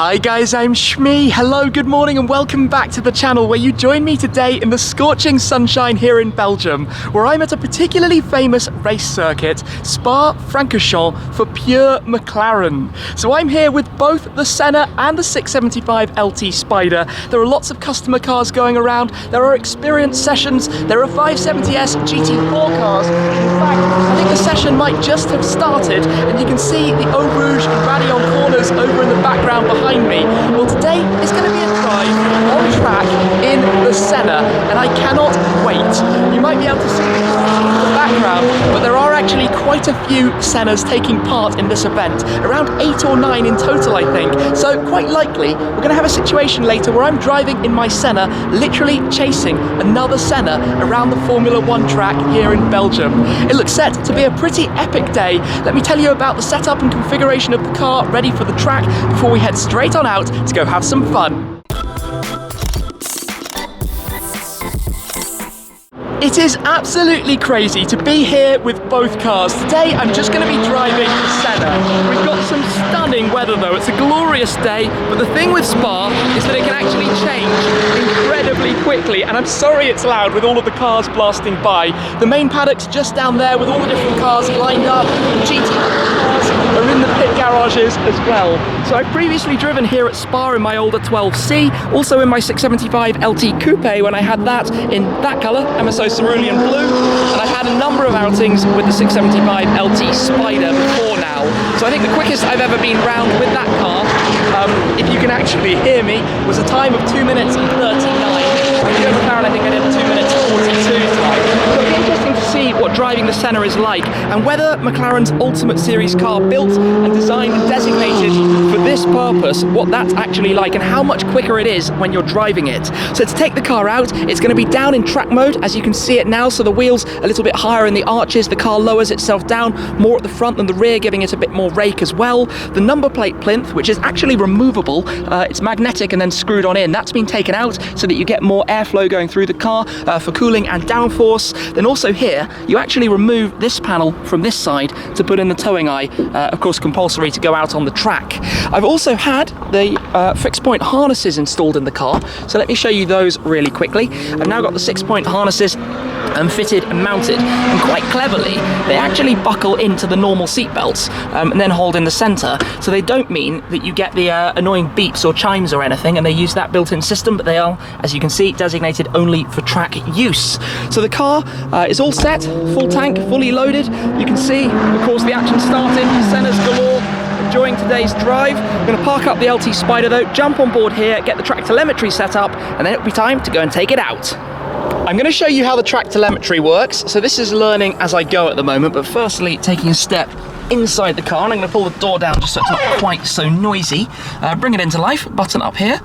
Hi guys, I'm Shmee. Hello, good morning and welcome back to the channel where you join me today in the scorching sunshine here in Belgium, where I'm at a particularly famous race circuit, Spa-Francorchamps for Pure McLaren. So I'm here with both the Senna and the 675 LT Spider. There are lots of customer cars going around, there are experience sessions, there are 570S GT4 cars. In fact, I think the session might just have started and you can see the Eau Rouge and Radion corners over in the background behind me. Well, today is going to be a drive on track in the Senna, and I cannot wait. You might be able to see the background, but there are actually quite a few Sennas taking part in this event, around 8 or 9 in total, I think. So quite likely, we're going to have a situation later where I'm driving in my Senna, literally chasing another Senna around the Formula 1 track here in Belgium. It looks set to be a pretty epic day. Let me tell you about the setup and configuration of the car ready for the track before we head straight on out to go have some fun. It is absolutely crazy to be here with both cars. Today I'm just going to be driving the Senna. We've got some stunning weather though, it's a glorious day, but the thing with Spa is that it can actually change incredibly quickly, and I'm sorry it's loud with all of the cars blasting by. The main paddock's just down there with all the different cars lined up. The GT cars are in the pit garages as well. So I've previously driven here at Spa in my older 12C, also in my 675 LT Coupe when I had that in that colour, MSO cerulean blue, and I had a number of outings with the 675 LT Spider before now. So I think the quickest I've ever been round with that car, if you can actually hear me, was a time of 2 minutes and 39. Pure McLaren, I think I did 2 minutes 42 time. So it'll be interesting to see what driving the Senna is like, and whether McLaren's Ultimate Series car built and designed and designated for this purpose, what that's actually like and how much quicker it is when you're driving it. So to take the car out, it's going to be down in track mode, as you can see it now, so the wheels a little bit higher in the arches, the car lowers itself down more at the front than the rear, giving it a bit more rake as well. The number plate plinth, which is actually removable, it's magnetic and then screwed on in, that's been taken out so that you get more airflow going through the car for cooling and downforce. Then also here, you actually remove this panel from this side to put in the towing eye, of course compulsory to go out on the track. I've also had the fixed point harnesses installed in the car, so let me show you those really quickly. I've now got the 6-point harnesses fitted and mounted, and quite cleverly they actually buckle into the normal seat belts and then hold in the center, so they don't mean that you get the annoying beeps or chimes or anything, and they use that built-in system, but they are, as you can see, designated only for track use. So the car is all set, full tank, fully loaded. You can see, of course, the action started, Senna's galore. Enjoying today's drive. I'm going to park up the LT Spider though, jump on board here, get the track telemetry set up, and then it'll be time to go and take it out. I'm going to show you how the track telemetry works. So this is learning as I go at the moment, but firstly taking a step inside the car, and I'm going to pull the door down just so it's not quite so noisy. Bring it into life, button up here.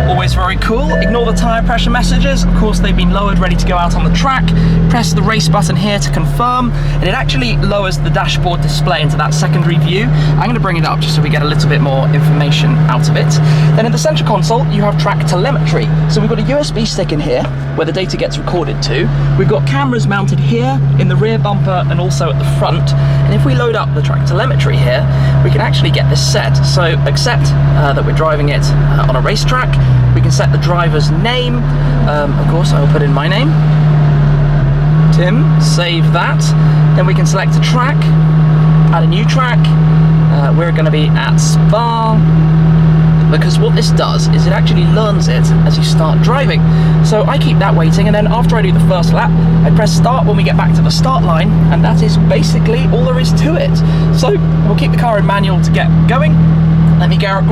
Always very cool. Ignore the tyre pressure messages. Of course, they've been lowered, ready to go out on the track. Press the race button here to confirm, and it actually lowers the dashboard display into that secondary view. I'm going to bring it up just so we get a little bit more information out of it. Then in the central console, you have track telemetry. So we've got a USB stick in here where the data gets recorded to. We've got cameras mounted here in the rear bumper and also at the front. And if we load up the track telemetry here, we can actually get this set. So accept that we're driving it on a racetrack. We can set the driver's name. Of course, I will put in my name, Tim. Save that. Then we can select a track, add a new track. We're going to be at Spa, because what this does is it actually learns it as you start driving. So I keep that waiting, and then after I do the first lap, I press start when we get back to the start line, and that is basically all there is to it. So we'll keep the car in manual to get going. Let me grab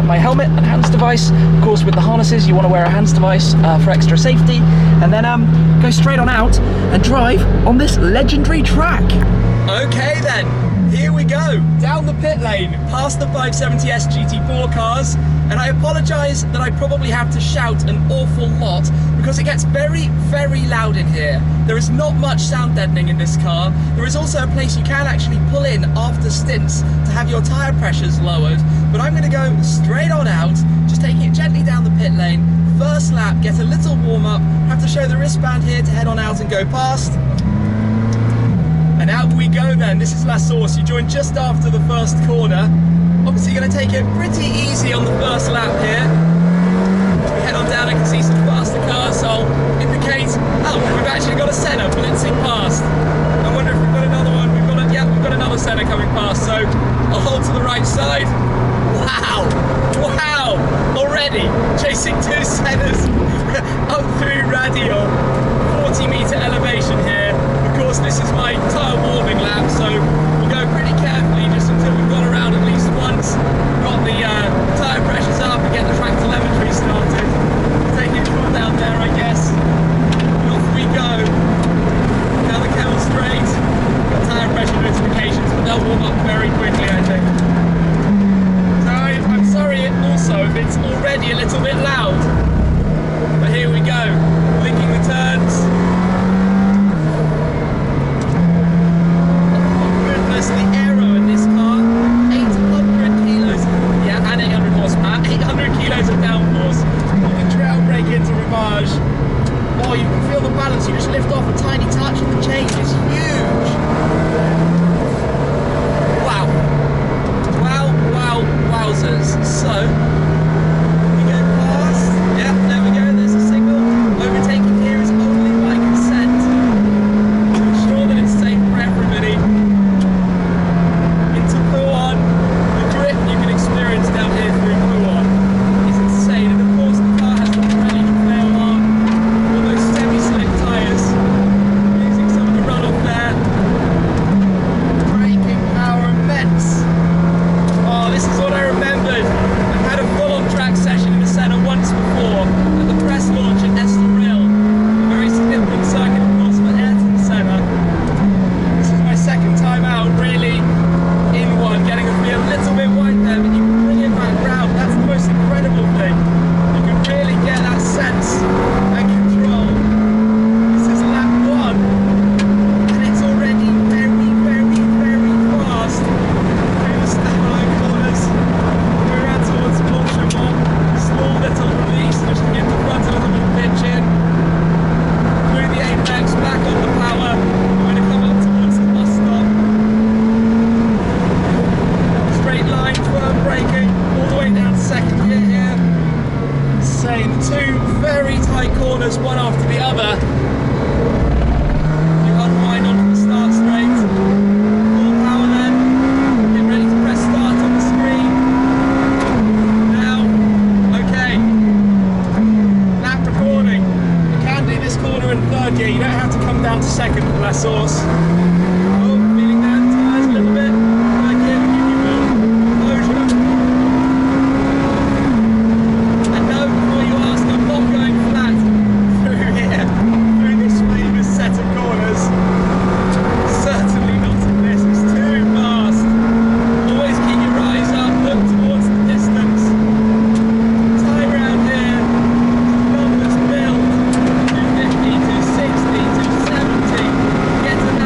my helmet and hands device. Of course, with the harnesses, you want to wear a hands device for extra safety. And then go straight on out and drive on this legendary track. Okay then, here we go. Down the pit lane, past the 570S GT4 cars. And I apologise that I probably have to shout an awful lot because it gets very, very loud in here. There is not much sound deadening in this car. There is also a place you can actually pull in after stints to have your tyre pressures lowered. But I'm going to go straight on out, just taking it gently down the pit lane. First lap, get a little warm up, have to show the wristband here to head on out and go past. And out we go then. This is La Source. You join just after the first corner. Obviously going to take it pretty easy on the first lap here. We head on down, I can see some faster cars, so I'll indicate, oh, we've actually got a Senna blitzing past. I wonder if we've got another one. Yeah, we've got another Senna coming past, so I'll hold to the right side. Wow, wow, already chasing two Sennas up through radial, 40-meter elevation here. Of course, this is my tyre warming lap, so we'll go pretty carefully just until we've gone around at least once, got the tyre pressures up and get the track telemetry started. Take it from down there, I guess. And off we go. Down the Camel Straight. Got tyre pressure notifications, but they'll warm up very quickly, I think. So I'm sorry also if it's already a little bit loud. But here we go. Linking the turns. The aero in this car, 800 kilos, yeah, and 800 horsepower, 800 kilos of downforce. You can trail brake into Ravage. Oh, you can feel the balance, you just lift off a tiny touch and the change is huge. Wow. Wow, wow, wowzers. So, we go past, yeah, there we go, there's a signal. Overtaking here is only by consent. To ensure that it's safe for everybody. The grip you can experience down here through Puan is insane, and of course the car has the Pirelli flail on, all those semi-slick tyres, losing some of the runoff there. Braking power immense. Oh, this is what I remembered. I've had a full-on track session in the Senna once before at the press launch at Estoril, a very significant circuit of course for Ayrton Senna. This is my second time out really in one, getting a feel a little bit wide there, but you can bring it back round. That's the most incredible thing. You can really get that sense and control. This is lap one, and it's already very, very, very fast. Through the step-line corners, we're around towards Spa-Francorchamps. Small little release just to get the front a little bit pitch in. Through the apex, back on the power. We're going to come up towards the bus stop. Straight line, firm braking, all the way down to second gear here. Insane, two very tight corners, one after the other. You unwind onto the start straight. Full power then. Get ready to press start on the screen. Now, okay. Lap recording. You can do this corner in third gear, you don't have to come down to second for that source. Oh, feeling down the tyres a little bit. Get to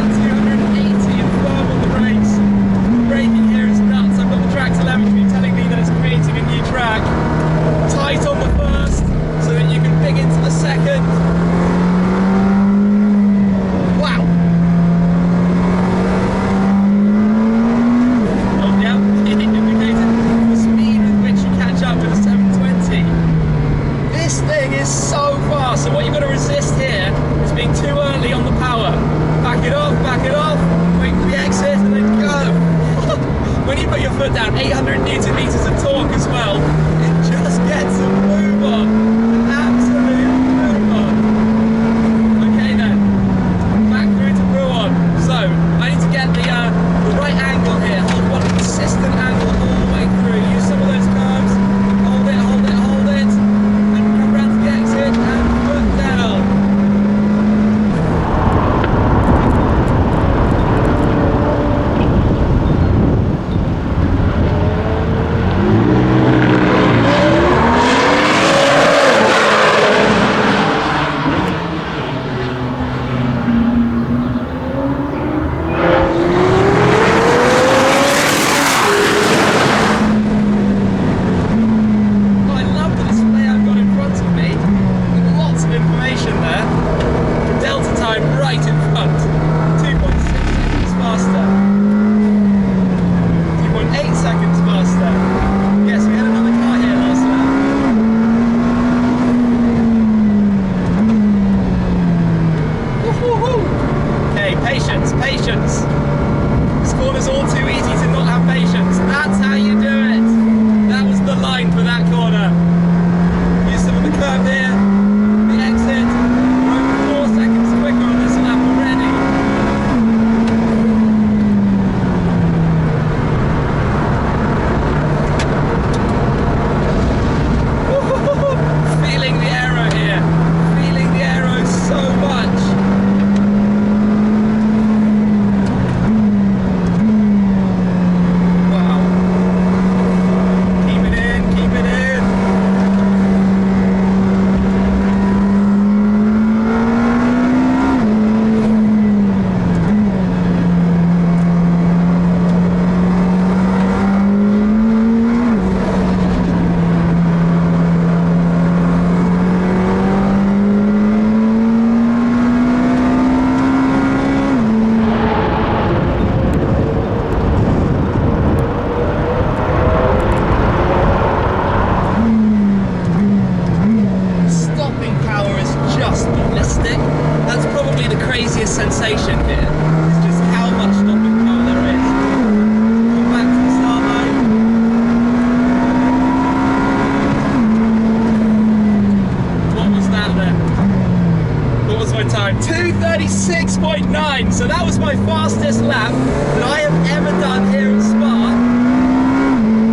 106.9, so that was my fastest lap that I have ever done here at Spa.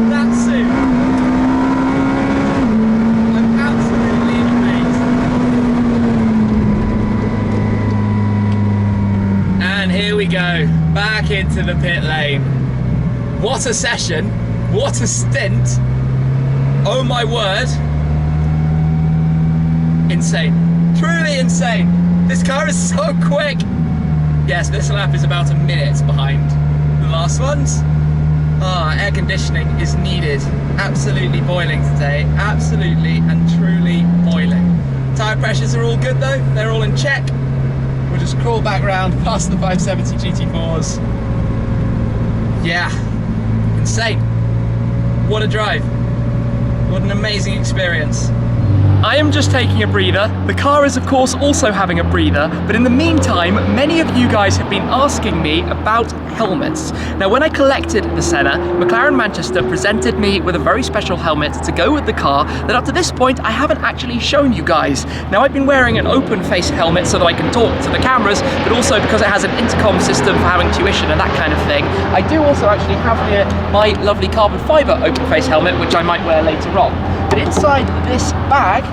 That soon. I'm absolutely amazed. And here we go, back into the pit lane. What a session, what a stint. Oh my word. Insane, truly insane. This car is so quick. Yes, this lap is about a minute behind the last ones. Air conditioning is needed. Absolutely boiling today. Absolutely and truly boiling. Tyre pressures are all good though. They're all in check. We'll just crawl back round past the 570 GT4s. Yeah, insane. What a drive. What an amazing experience. I am just taking a breather. The car is of course also having a breather, but in the meantime, many of you guys have been asking me about helmets. Now when I collected the Senna, McLaren Manchester presented me with a very special helmet to go with the car that up to this point I haven't actually shown you guys. Now I've been wearing an open face helmet so that I can talk to the cameras, but also because it has an intercom system for having tuition and that kind of thing. I do also actually have here my lovely carbon fibre open face helmet, which I might wear later on. But inside this bag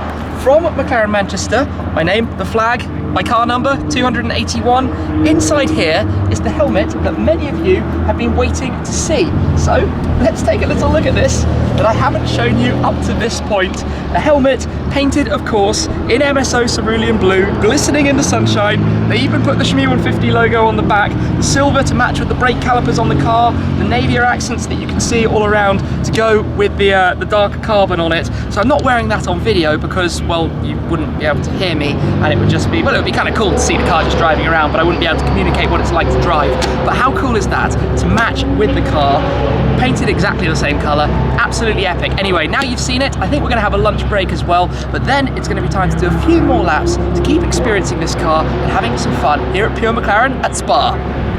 from McLaren Manchester, my name, the flag, my car number, 281. Inside here is the helmet that many of you have been waiting to see. So let's take a little look at this that I haven't shown you up to this point. A helmet painted, of course, in MSO cerulean blue, glistening in the sunshine. They even put the Shmee 150 logo on the back, the silver to match with the brake calipers on the car, the navier accents that you can see all around to go with the dark carbon on it. So I'm not wearing that on video because, well, you wouldn't be able to hear me, and it would just be, well, it would be kind of cool to see the car just driving around, but I wouldn't be able to communicate what it's like to drive. But how cool is that, to match with the car, painted exactly the same colour, absolutely epic. Anyway, now you've seen it, I think we're going to have a lunch break as well, but then it's going to be time to do a few more laps to keep experiencing this car and having some fun here at Pure McLaren at Spa.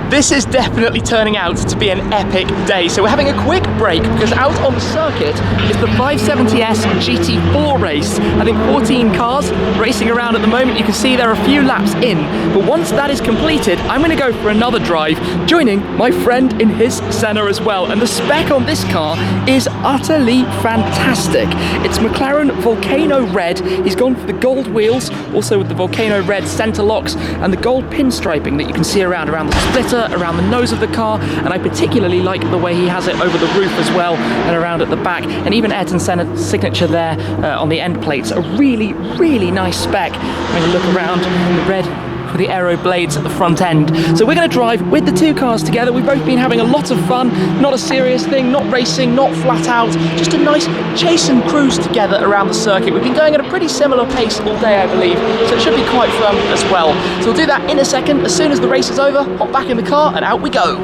This is definitely turning out to be an epic day. So we're having a quick break because out on the circuit is the 570S GT4 race. I think 14 cars racing around at the moment. You can see there are a few laps in, but once that is completed, I'm going to go for another drive, joining my friend in his Senna as well. And the spec on this car is utterly fantastic. It's McLaren Volcano Red. He's gone for the gold wheels, also with the Volcano Red center locks and the gold pinstriping that you can see around the splitter, around the nose of the car, and I particularly like the way he has it over the roof as well and around at the back, and even Ayrton Senna's signature there on the end plates. A really, really nice spec. Having a look around the red for the aero blades at the front end. So we're going to drive with the two cars together. We've both been having a lot of fun, not a serious thing, not racing, not flat out, just a nice chase and cruise together around the circuit. We've been going at a pretty similar pace all day, I believe, so it should be quite fun as well. So we'll do that in a second. As soon as the race is over, hop back in the car and out we go.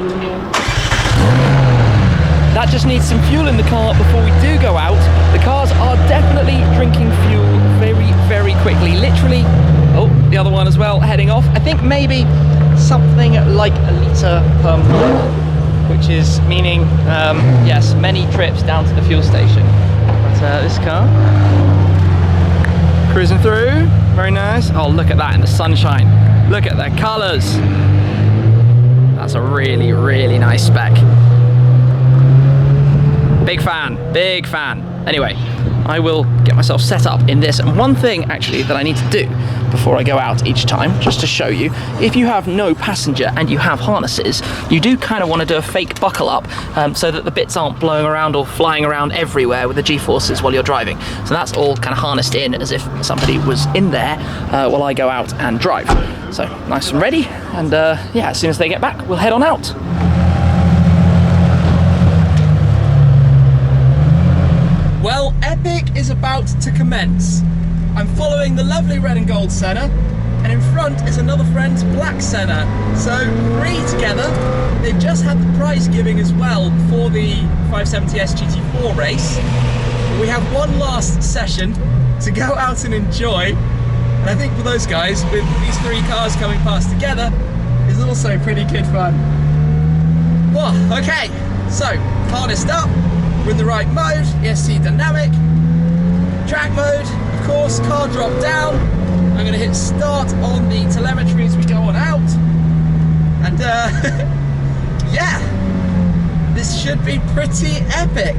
That just needs some fuel in the car before we do go out. The cars are definitely drinking fuel very, very quickly. Literally, oh, the other one as well, heading off. I think maybe something like a litre per mile, which is meaning, yes, many trips down to the fuel station. But this car, cruising through, very nice. Oh, look at that in the sunshine. Look at the colours. That's a really, really nice spec. Big fan, big fan. Anyway, I will get myself set up in this. And one thing actually that I need to do before I go out each time, just to show you, if you have no passenger and you have harnesses, you do kind of want to do a fake buckle up so that the bits aren't blowing around or flying around everywhere with the G-forces while you're driving. So that's all kind of harnessed in as if somebody was in there while I go out and drive. So nice and ready, and yeah, as soon as they get back, we'll head on out. Well, epic is about to commence. I'm following the lovely red and gold Senna, and in front is another friend's black Senna. So, three together. They've just had the prize giving as well for the 570S GT4 race. We have one last session to go out and enjoy, and I think for those guys, with these three cars coming past together, is also pretty good fun. Well, okay, so, harnessed up. We're in the right mode, ESC dynamic, track mode, of course, car drop down, I'm going to hit start on the telemetry as we go on out. And yeah, this should be pretty epic.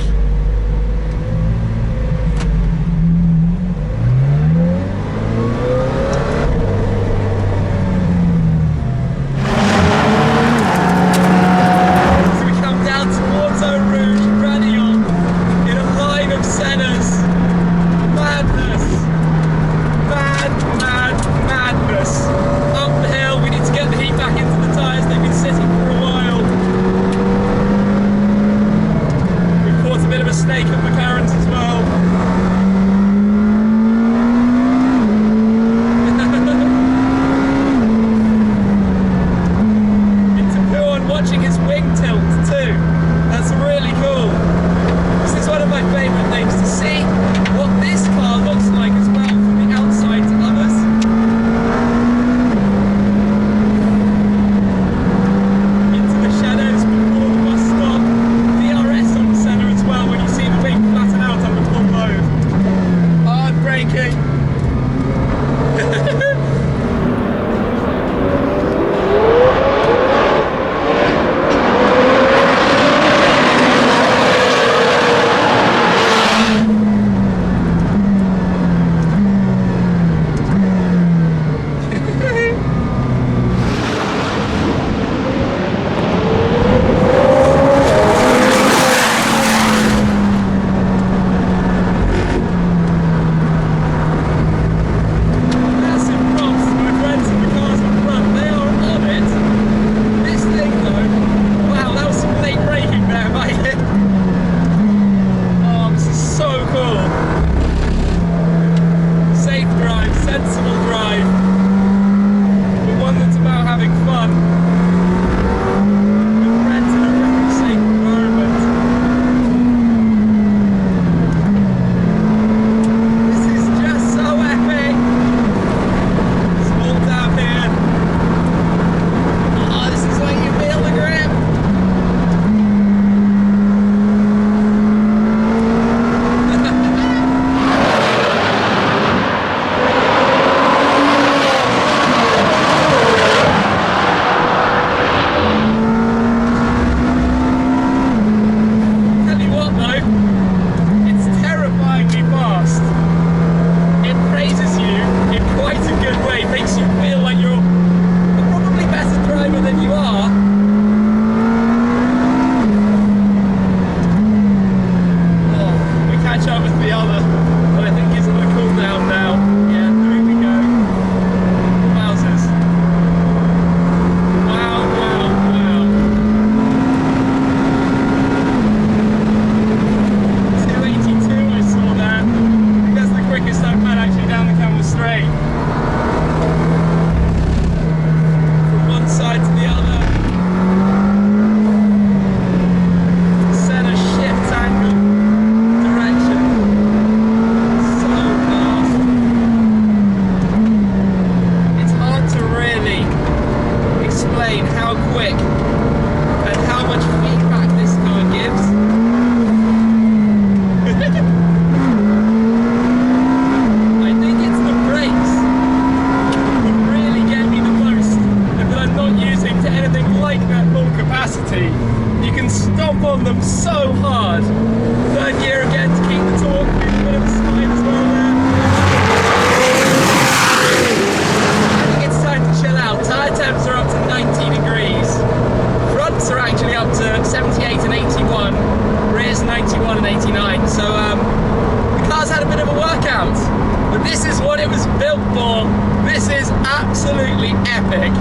Absolutely epic.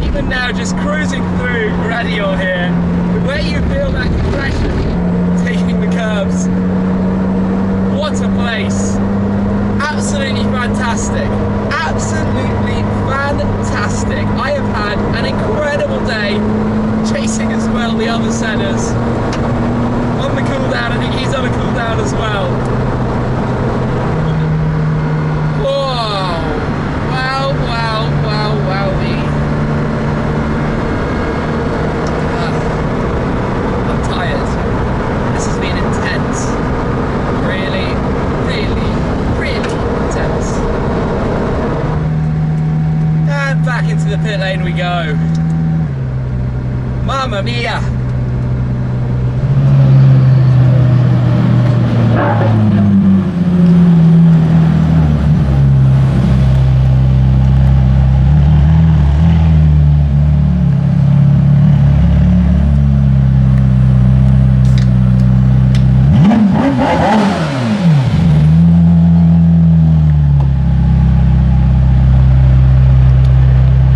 Even now, just cruising through Radial here, the way you feel that compression taking the curves. What a place. Absolutely fantastic. Absolutely fantastic. I have had an incredible day chasing as well the other Sennas. On the cool down, I think he's on a cool down as well. go. Mamma mia.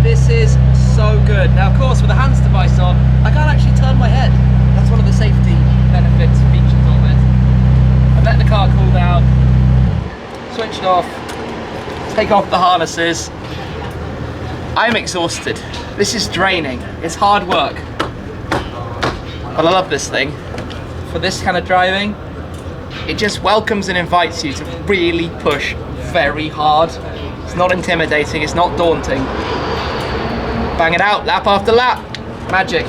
This is so good. Now, of course, with the hands device on, I can't actually turn my head. That's one of the safety benefits, features of it. I've let the car cool down, switched off, take off the harnesses. I'm exhausted. This is draining. It's hard work. But I love this thing. For this kind of driving, it just welcomes and invites you to really push very hard. It's not intimidating, it's not daunting. Bang it out, lap after lap. Magic.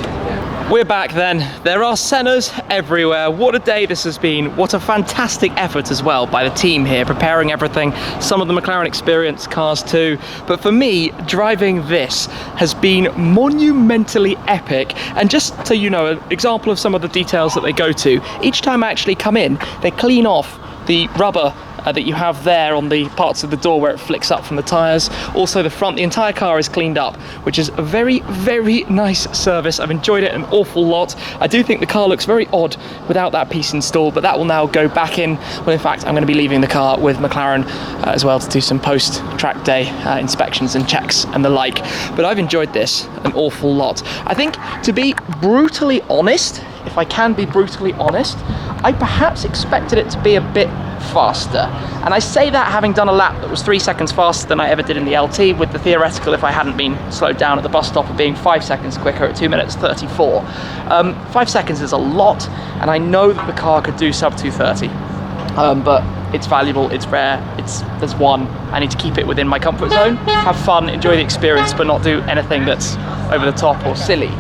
We're back then. There are Sennas everywhere. What a day this has been. What a fantastic effort as well by the team here, preparing everything. Some of the McLaren Experience cars too. But for me, driving this has been monumentally epic. And just so you know, an example of some of the details that they go to, each time I actually come in, they clean off the rubber that you have there on the parts of the door where it flicks up from the tyres. Also the front, the entire car is cleaned up, which is a very, very nice service. I've enjoyed it an awful lot. I do think the car looks very odd without that piece installed, but that will now go back in. Well, in fact, I'm going to be leaving the car with McLaren as well to do some post-track day inspections and checks and the like. But I've enjoyed this an awful lot. I think, to be brutally honest, if I can be brutally honest, I perhaps expected it to be a bit faster. And I say that having done a lap that was 3 seconds faster than I ever did in the LT, with the theoretical, if I hadn't been slowed down at the bus stop, of being 5 seconds quicker at 2 minutes 34. 5 seconds is a lot, and I know that the car could do sub 230. But it's valuable, it's rare, there's one. I need to keep it within my comfort zone, have fun, enjoy the experience, but not do anything that's over the top or silly.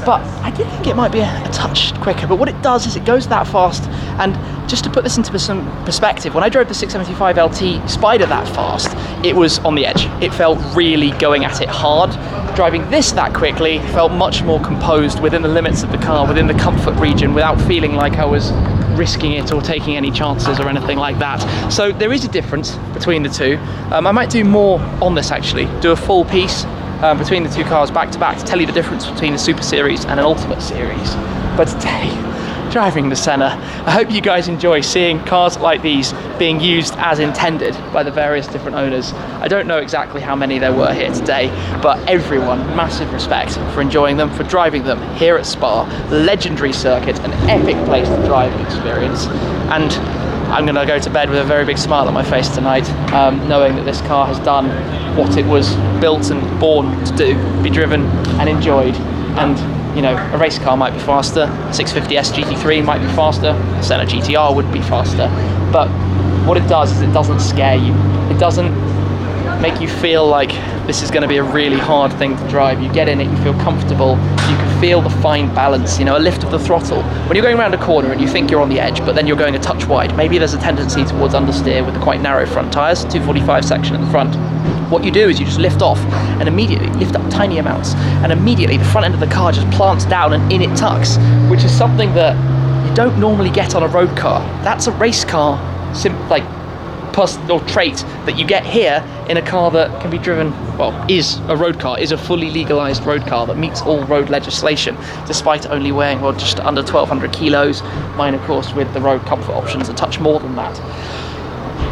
But I did think it might be a touch quicker, but what it does is it goes that fast. And just to put this into some perspective, when I drove the 675 LT Spider that fast, it was on the edge. It felt really going at it hard. Driving this that quickly felt much more composed within the limits of the car, within the comfort region, without feeling like I was risking it or taking any chances or anything like that. So there is a difference between the two. I might do more on this actually, do a full piece between the two cars back to back to tell you the difference between a Super Series and an Ultimate Series. But today, driving the Senna, I hope you guys enjoy seeing cars like these being used as intended by the various different owners. I don't know exactly how many there were here today, but everyone, massive respect for enjoying them, for driving them here at Spa, legendary circuit, an epic place to drive and experience. And I'm going to go to bed with a very big smile on my face tonight, knowing that this car has done what it was built and born to do, be driven and enjoyed. And you know, a race car might be faster, 650S GT3 might be faster, Senna GTR would be faster, but what it does is it doesn't scare you. It doesn't make you feel like this is going to be a really hard thing to drive. You get in it, you feel comfortable, you can feel the fine balance, you know, a lift of the throttle. When you're going around a corner and you think you're on the edge, but then you're going a touch wide, maybe there's a tendency towards understeer with the quite narrow front tyres, 245 section at the front. What you do is you just lift off and immediately lift up tiny amounts, and immediately the front end of the car just plants down and in it tucks, which is something that you don't normally get on a road car. That's a race car trait that you get here in a car that can be driven, well, is a road car, is a fully legalized road car that meets all road legislation, despite only weighing, well, just under 1,200 kilos. Mine, of course, with the road comfort options, a touch more than that.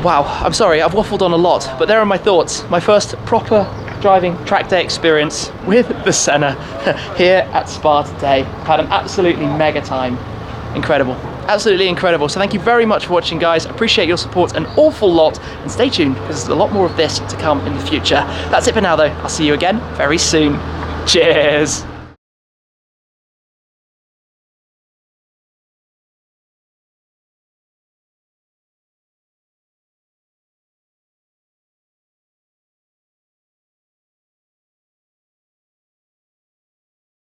Wow, I'm sorry, I've waffled on a lot, but there are my thoughts. My first proper driving track day experience with the Senna here at Spa today. I've had an absolutely mega time. Incredible. Absolutely incredible. So thank you very much for watching, guys. I appreciate your support an awful lot, and stay tuned because there's a lot more of this to come in the future. That's it for now though. I'll see you again very soon. Cheers.